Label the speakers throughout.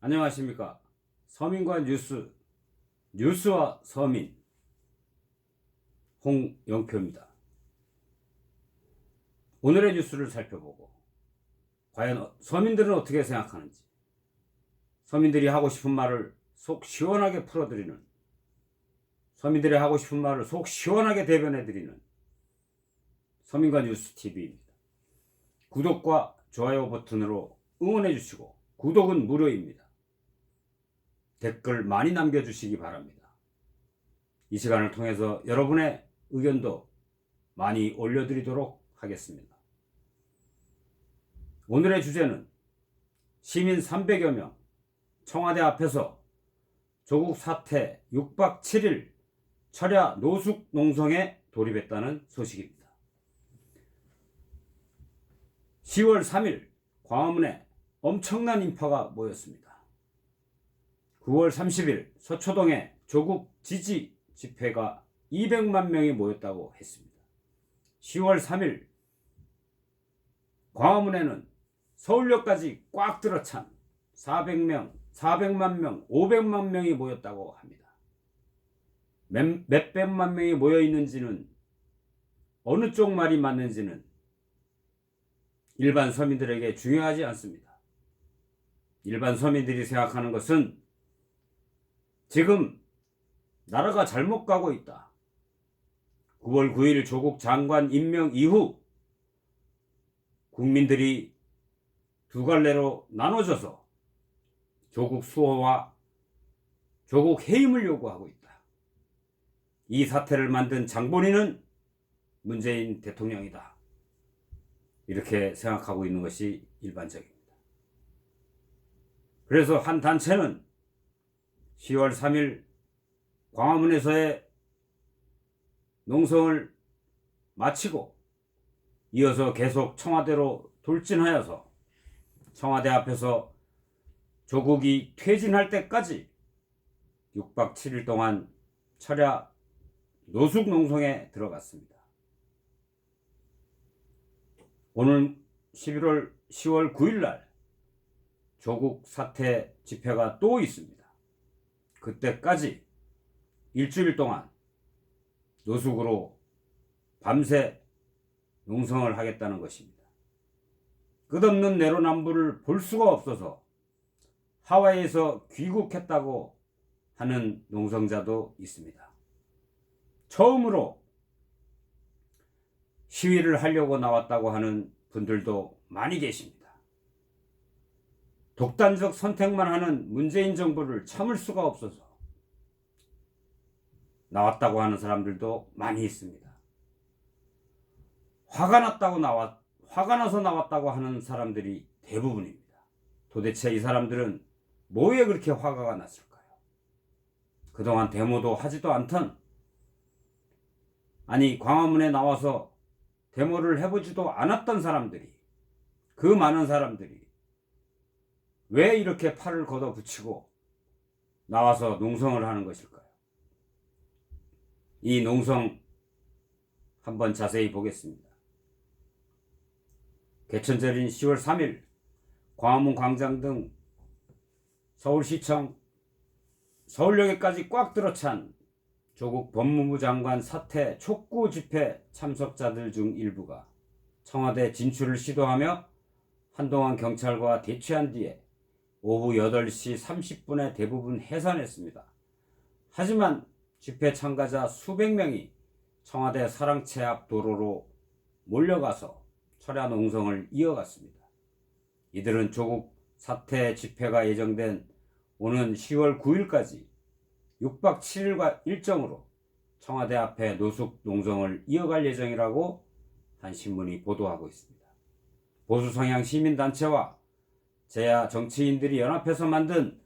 Speaker 1: 안녕하십니까. 서민과 뉴스와 서민 홍영표입니다. 오늘의 뉴스를 살펴보고 과연 서민들은 어떻게 생각하는지, 서민들이 하고 싶은 말을 속 시원하게 풀어드리는, 서민들이 하고 싶은 말을 속 시원하게 대변해드리는 서민과 뉴스TV입니다. 구독과 좋아요 버튼으로 응원해주시고, 구독은 무료입니다. 댓글 많이 남겨주시기 바랍니다. 이 시간을 통해서 여러분의 의견도 많이 올려드리도록 하겠습니다. 오늘의 주제는 시민 300여 명 청와대 앞에서 조국 사태 6박 7일 철야 노숙 농성에 돌입했다는 소식입니다. 10월 3일 광화문에 엄청난 인파가 모였습니다. 9월 30일 서초동에 조국 지지 집회가 200만 명이 모였다고 했습니다. 10월 3일 광화문에는 서울역까지 꽉 들어찬 400만 명, 500만 명이 모였다고 합니다. 몇백만 명이 모여 있는지는, 어느 쪽 말이 맞는지는 일반 서민들에게 중요하지 않습니다. 일반 서민들이 생각하는 것은 지금 나라가 잘못 가고 있다. 9월 9일 조국 장관 임명 이후 국민들이 두 갈래로 나눠져서 조국 수호와 조국 해임을 요구하고 있다. 이 사태를 만든 장본인은 문재인 대통령이다. 이렇게 생각하고 있는 것이 일반적입니다. 그래서 한 단체는 10월 3일 광화문에서의 농성을 마치고 이어서 계속 청와대로 돌진하여서 청와대 앞에서 조국이 퇴진할 때까지 6박 7일 동안 철야 노숙 농성에 들어갔습니다. 오늘 10월 9일 날 조국 사태 집회가 또 있습니다. 그때까지 일주일 동안 노숙으로 밤새 농성을 하겠다는 것입니다. 끝없는 내로남불을 볼 수가 없어서 하와이에서 귀국했다고 하는 농성자도 있습니다. 처음으로 시위를 하려고 나왔다고 하는 분들도 많이 계십니다. 독단적 선택만 하는 문재인 정부를 참을 수가 없어서 나왔다고 하는 사람들도 많이 있습니다. 화가 나서 나왔다고 하는 사람들이 대부분입니다. 도대체 이 사람들은 뭐에 그렇게 화가 났을까요? 그동안 데모도 하지도 않던, 아니 광화문에 나와서 데모를 해보지도 않았던 사람들이, 그 많은 사람들이 왜 이렇게 팔을 걷어붙이고 나와서 농성을 하는 것일까요? 이 농성 한번 자세히 보겠습니다. 개천절인 10월 3일 광화문 광장 등 서울시청, 서울역에까지 꽉 들어찬 조국 법무부 장관 사퇴 촉구 집회 참석자들 중 일부가 청와대 진출을 시도하며 한동안 경찰과 대치한 뒤에 오후 8시 30분에 대부분 해산했습니다. 하지만 집회 참가자 수백 명이 청와대 사랑채 앞 도로로 몰려가서 철야 농성을 이어갔습니다. 이들은 조국 사퇴 집회가 예정된 오는 10월 9일까지 6박 7일과 일정으로 청와대 앞에 노숙 농성을 이어갈 예정이라고 한 신문이 보도하고 있습니다. 보수 성향 시민단체와 제야 정치인들이 연합해서 만든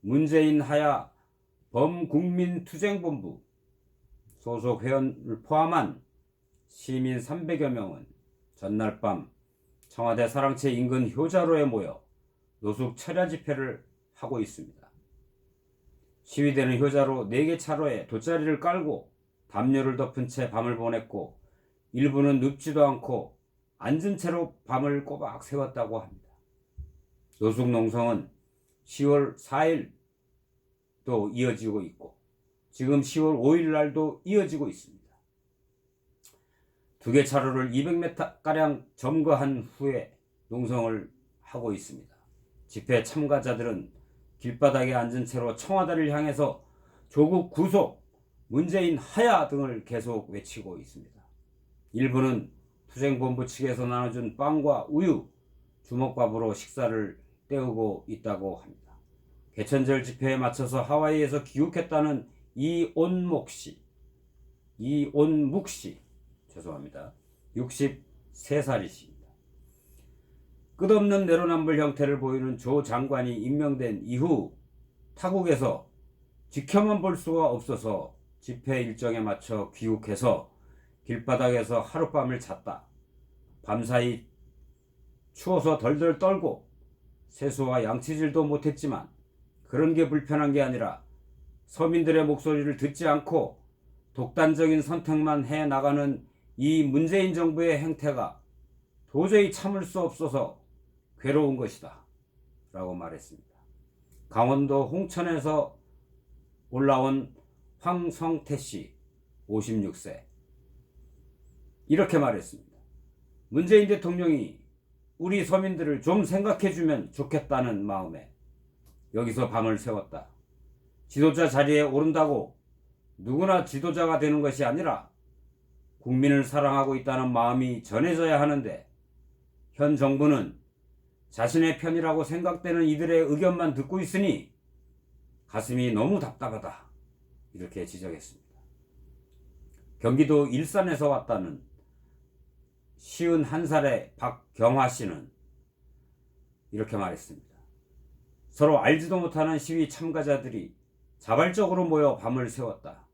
Speaker 1: 문재인 하야 범국민투쟁본부 소속 회원을 포함한 시민 300여 명은 전날 밤 청와대 사랑채 인근 효자로에 모여 노숙 철야 집회를 하고 있습니다. 시위대는 효자로 4개 차로에 돗자리를 깔고 담요를 덮은 채 밤을 보냈고, 일부는 눕지도 않고 앉은 채로 밤을 꼬박 새웠다고 합니다. 노숙농성은 10월 4일도 이어지고 있고 지금 10월 5일 날도 이어지고 있습니다. 두 개 차로를 200m가량 점거한 후에 농성을 하고 있습니다. 집회 참가자들은 길바닥에 앉은 채로 청와대를 향해서 조국 구속, 문재인 하야 등을 계속 외치고 있습니다. 일부는 투쟁본부 측에서 나눠준 빵과 우유, 주먹밥으로 식사를 때우고 있다고 합니다. 개천절 집회에 맞춰서 하와이에서 귀국했다는 이온묵 씨, 죄송합니다. 63살이십니다. 끝없는 내로남불 형태를 보이는 조 장관이 임명된 이후 타국에서 지켜만 볼 수가 없어서 집회 일정에 맞춰 귀국해서 길바닥에서 하룻밤을 잤다. 밤사이 추워서 덜덜 떨고 세수와 양치질도 못했지만 그런 게 불편한 게 아니라 서민들의 목소리를 듣지 않고 독단적인 선택만 해 나가는 이 문재인 정부의 행태가 도저히 참을 수 없어서 괴로운 것이다 라고 말했습니다. 강원도 홍천에서 올라온 황성태 씨 56세 이렇게 말했습니다. 문재인 대통령이 우리 서민들을 좀 생각해주면 좋겠다는 마음에 여기서 밤을 새웠다. 지도자 자리에 오른다고 누구나 지도자가 되는 것이 아니라 국민을 사랑하고 있다는 마음이 전해져야 하는데 현 정부는 자신의 편이라고 생각되는 이들의 의견만 듣고 있으니 가슴이 너무 답답하다 이렇게 지적했습니다. 경기도 일산에서 왔다는 51살의 박경화 씨는 이렇게 말했습니다. 서로 알지도 못하는 시위 참가자들이 자발적으로 모여 밤을 새웠다.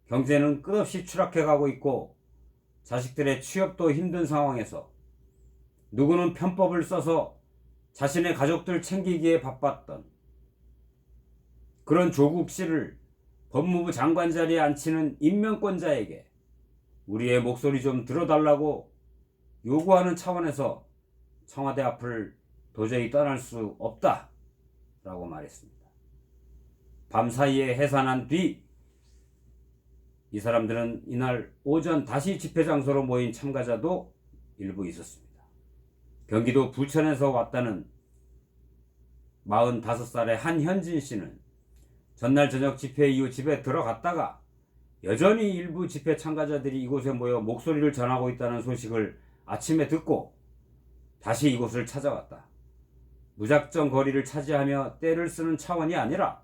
Speaker 1: 경제는 끝없이 추락해가고 있고 자식들의 취업도 힘든 상황에서 누구는 편법을 써서 자신의 가족들 챙기기에 바빴던 그런 조국 씨를 법무부 장관 자리에 앉히는 임명권자에게 우리의 목소리 좀 들어달라고 요구하는 차원에서 청와대 앞을 도저히 떠날 수 없다 라고 말했습니다. 밤사이에 해산한 뒤 이 사람들은 이날 오전 다시 집회 장소로 모인 참가자도 일부 있었습니다. 경기도 부천에서 왔다는 45살의 한현진 씨는 전날 저녁 집회 이후 집에 들어갔다가 여전히 일부 집회 참가자들이 이곳에 모여 목소리를 전하고 있다는 소식을 아침에 듣고 다시 이곳을 찾아왔다. 무작정 거리를 차지하며 떼를 쓰는 차원이 아니라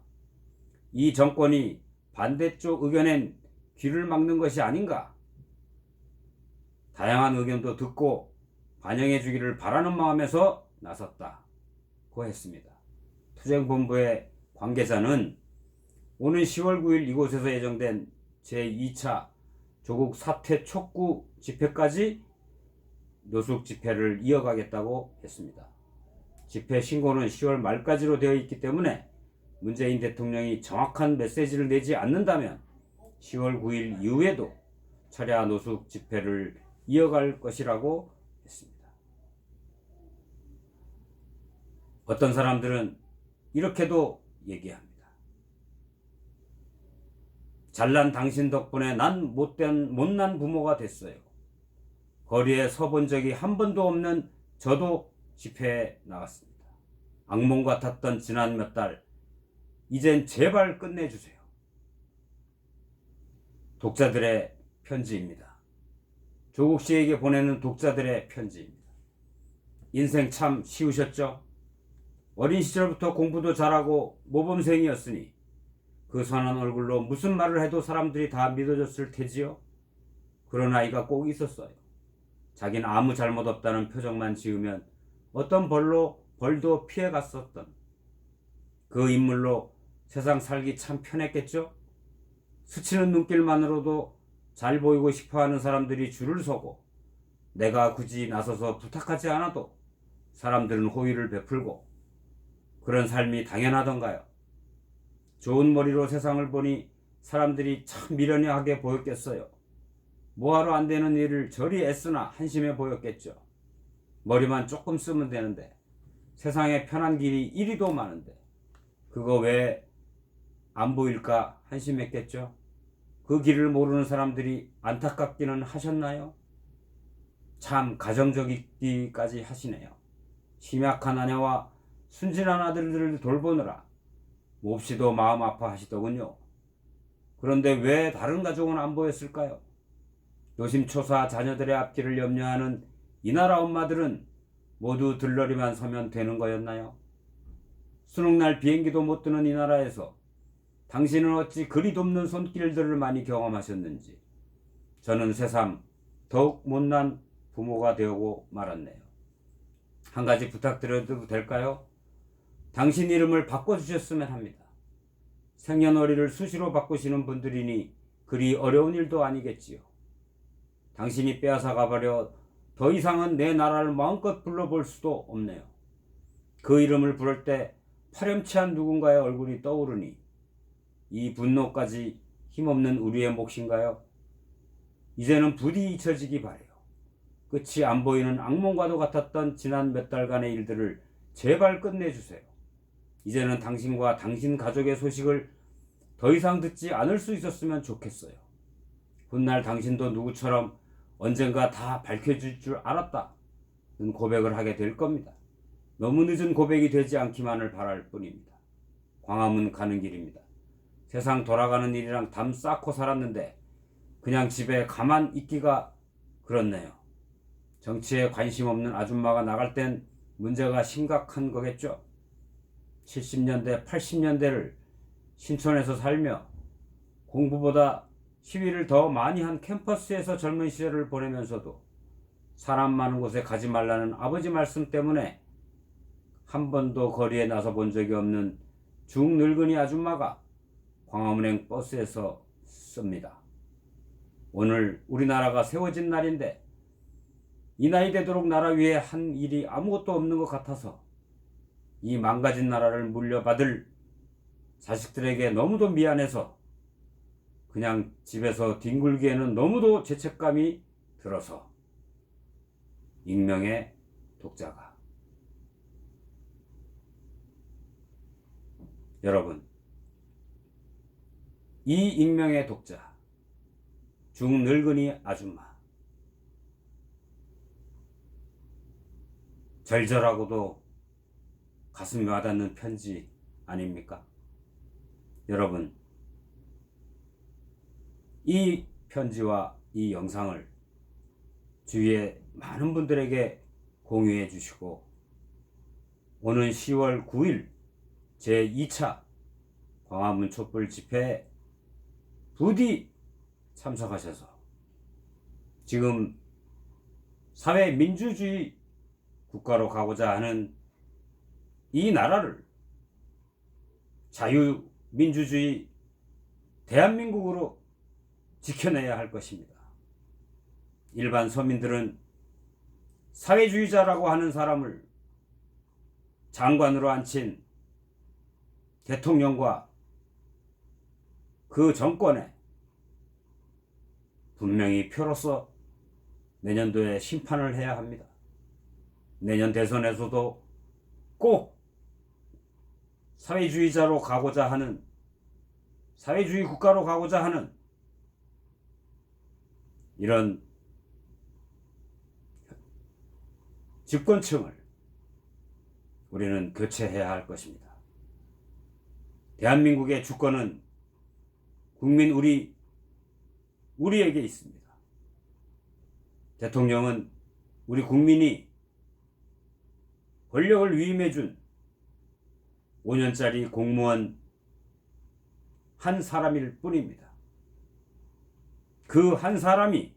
Speaker 1: 이 정권이 반대쪽 의견엔 귀를 막는 것이 아닌가. 다양한 의견도 듣고 반영해 주기를 바라는 마음에서 나섰다고 했습니다. 투쟁본부의 관계자는 오는 10월 9일 이곳에서 예정된 제2차 조국 사퇴 촉구 집회까지 노숙 집회를 이어가겠다고 했습니다. 집회 신고는 10월 말까지로 되어 있기 때문에 문재인 대통령이 정확한 메시지를 내지 않는다면 10월 9일 이후에도 철야 노숙 집회를 이어갈 것이라고 했습니다. 어떤 사람들은 이렇게도 얘기합니다. 잘난 당신 덕분에 난 못난 부모가 됐어요. 거리에 서본 적이 한 번도 없는 저도 집회에 나갔습니다. 악몽 같았던 지난 몇 달, 이젠 제발 끝내주세요. 독자들의 편지입니다. 조국 씨에게 보내는 독자들의 편지입니다. 인생 참 쉬우셨죠? 어린 시절부터 공부도 잘하고 모범생이었으니 그 선한 얼굴로 무슨 말을 해도 사람들이 다 믿어줬을 테지요? 그런 아이가 꼭 있었어요. 자긴 아무 잘못 없다는 표정만 지으면 어떤 벌도 피해갔었던 그 인물로 세상 살기 참 편했겠죠? 스치는 눈길만으로도 잘 보이고 싶어하는 사람들이 줄을 서고 내가 굳이 나서서 부탁하지 않아도 사람들은 호의를 베풀고 그런 삶이 당연하던가요? 좋은 머리로 세상을 보니 사람들이 참 미련하게 보였겠어요. 뭐하러 안 되는 일을 저리 애쓰나 한심해 보였겠죠. 머리만 조금 쓰면 되는데 세상에 편한 길이 이리도 많은데 그거 왜 안 보일까 한심했겠죠. 그 길을 모르는 사람들이 안타깝기는 하셨나요? 참 가정적이기까지 하시네요. 심약한 아내와 순진한 아들들을 돌보느라 몹시도 마음 아파하시더군요. 그런데 왜 다른 가족은 안 보였을까요? 노심초사 자녀들의 앞길을 염려하는 이 나라 엄마들은 모두 들러리만 서면 되는 거였나요? 수능날 비행기도 못 뜨는 이 나라에서 당신은 어찌 그리 돕는 손길들을 많이 경험하셨는지 저는 새삼 더욱 못난 부모가 되고 말았네요. 한 가지 부탁드려도 될까요? 당신 이름을 바꿔주셨으면 합니다. 생년월일을 수시로 바꾸시는 분들이니 그리 어려운 일도 아니겠지요. 당신이 빼앗아 가버려 더 이상은 내 나라를 마음껏 불러볼 수도 없네요. 그 이름을 부를 때 파렴치한 누군가의 얼굴이 떠오르니 이 분노까지 힘없는 우리의 몫인가요? 이제는 부디 잊혀지기 바래요. 끝이 안 보이는 악몽과도 같았던 지난 몇 달간의 일들을 제발 끝내주세요. 이제는 당신과 당신 가족의 소식을 더 이상 듣지 않을 수 있었으면 좋겠어요. 훗날 당신도 누구처럼 언젠가 다 밝혀질 줄 알았다는 고백을 하게 될 겁니다. 너무 늦은 고백이 되지 않기만을 바랄 뿐입니다. 광화문 가는 길입니다. 세상 돌아가는 일이랑 담 쌓고 살았는데 그냥 집에 가만 있기가 그렇네요. 정치에 관심 없는 아줌마가 나갈 땐 문제가 심각한 거겠죠. 70년대, 80년대를 신촌에서 살며 공부보다 시위를 더 많이 한 캠퍼스에서 젊은 시절을 보내면서도 사람 많은 곳에 가지 말라는 아버지 말씀 때문에 한 번도 거리에 나서 본 적이 없는 중늙은이 아줌마가 광화문행 버스에서 씁니다. 오늘 우리나라가 세워진 날인데 이 나이 되도록 나라 위에 한 일이 아무것도 없는 것 같아서 이 망가진 나라를 물려받을 자식들에게 너무도 미안해서 그냥 집에서 뒹굴기에는 너무도 죄책감이 들어서. 익명의 독자가. 여러분, 이 익명의 독자, 중늙은이 아줌마, 절절하고도 가슴이 와닿는 편지 아닙니까? 여러분, 이 편지와 이 영상을 주위에 많은 분들에게 공유해 주시고 오는 10월 9일 제2차 광화문 촛불 집회에 부디 참석하셔서 지금 사회민주주의 국가로 가고자 하는 이 나라를 자유민주주의 대한민국으로 지켜내야 할 것입니다. 일반 서민들은 사회주의자라고 하는 사람을 장관으로 앉힌 대통령과 그 정권에 분명히 표로서 내년도에 심판을 해야 합니다. 내년 대선에서도 꼭 사회주의자로 가고자 하는, 사회주의 국가로 가고자 하는 이런 집권층을 우리는 교체해야 할 것입니다. 대한민국의 주권은 국민 우리에게 있습니다. 대통령은 우리 국민이 권력을 위임해준 5년짜리 공무원 한 사람일 뿐입니다. 그 한 사람이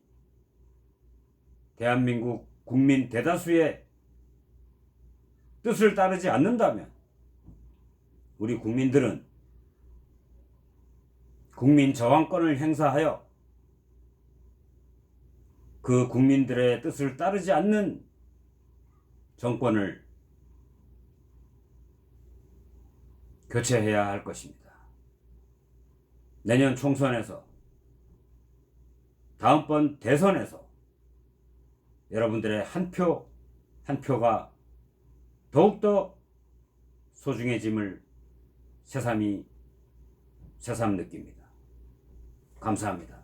Speaker 1: 대한민국 국민 대다수의 뜻을 따르지 않는다면 우리 국민들은 국민 저항권을 행사하여 그 국민들의 뜻을 따르지 않는 정권을 교체해야 할 것입니다. 내년 총선에서, 다음번 대선에서 여러분들의 한 표 한 표가 더욱더 소중해짐을 새삼 느낍니다. 감사합니다.